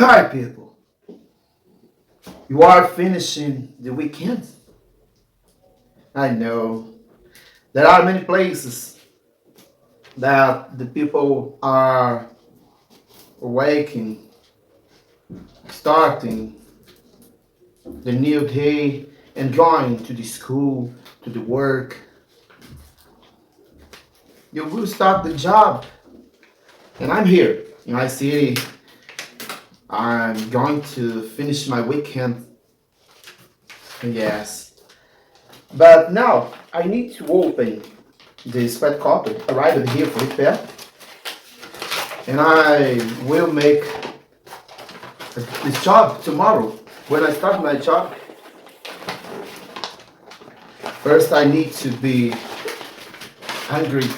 Hi, people. You are finishing the weekend. I know there are many places that the people are waking, starting the new day, and going to the school, to the work. You will start the job, and I'm here in my city. I'm going to finish my weekend. Yes, but now I need to open the sweat copy. Arrived here for repair, and I will make this job tomorrow. When I start my job, first I need to be hungry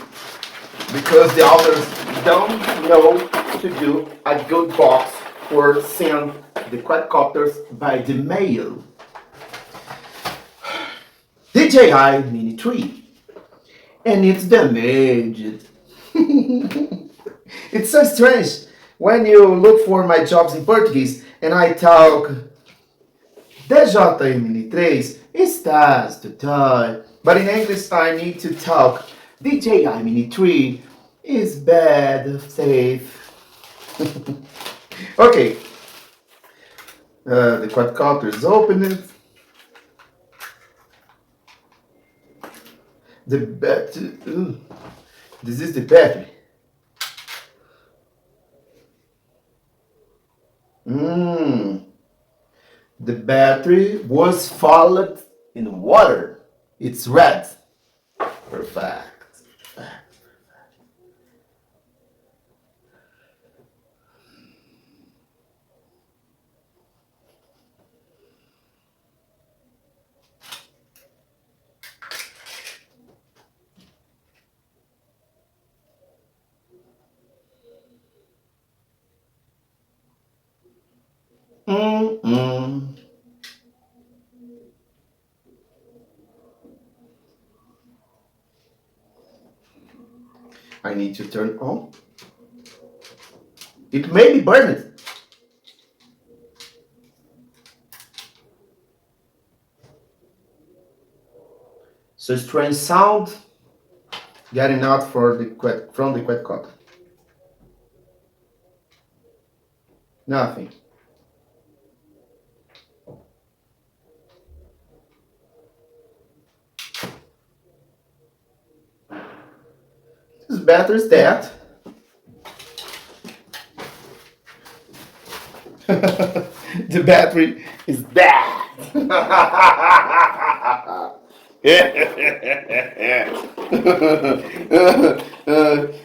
because the others don't know to do a good box or send the quadcopters by the mail. DJI Mini 3, and it's damaged. It's so strange when you look for my jobs in Portuguese and I talk Dji Mini 3 estás to die. But in English, I need to talk DJI Mini 3 is bad, safe. Okay, the quadcopter is opened. The battery. This is the battery. Mm, the battery was followed in water. It's red. Perfect. Mm-mm. I need to turn on. It may be burned. So strange sound getting out for from the quadcopter. Nothing. This battery is dead. The battery is dead.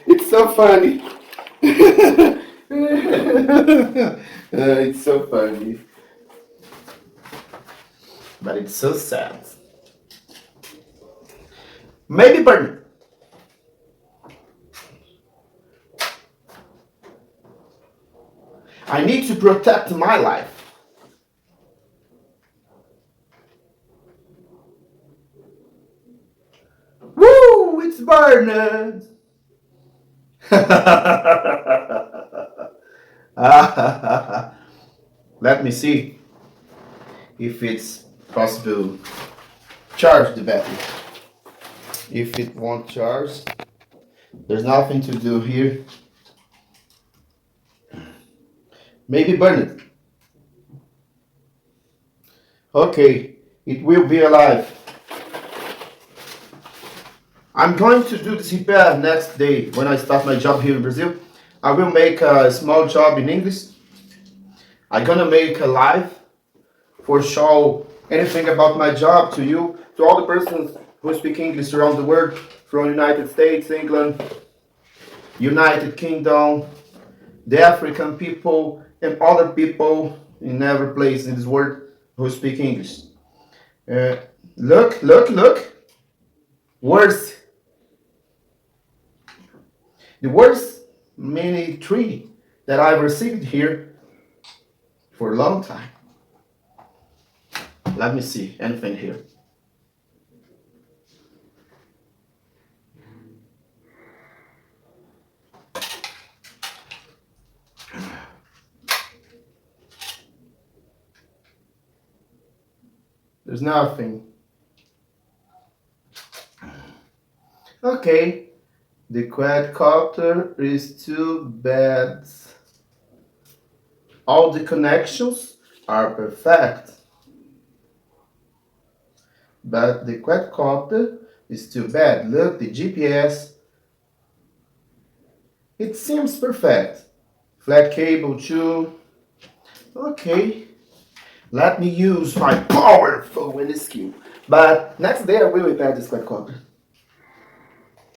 It's so funny. It's so funny, but it's so sad. Maybe burn. I need to protect my life. Woo! It's burned. Let me see if it's possible charge the battery. If it won't charge, there's nothing to do here. Maybe burn it. Okay, it will be alive. I'm going to do this repair next day when I start my job here in Brazil. I will make a small job in English. I'm gonna make a live for show anything about my job to you, to all the persons who speak English around the world, from United States, England, United Kingdom, the African people, and other people in every place in this world who speak English. Uh, look. Worst, the worst mini tree that I've received here for a long time. Let me see anything here. There's nothing. Okay, the quadcopter is too bad. All the connections are perfect, but the quadcopter is too bad. Look, the GPS, it seems perfect. Flat cable too. Okay, let me use my powerful winning skill. But next day I will repair this quadcopter.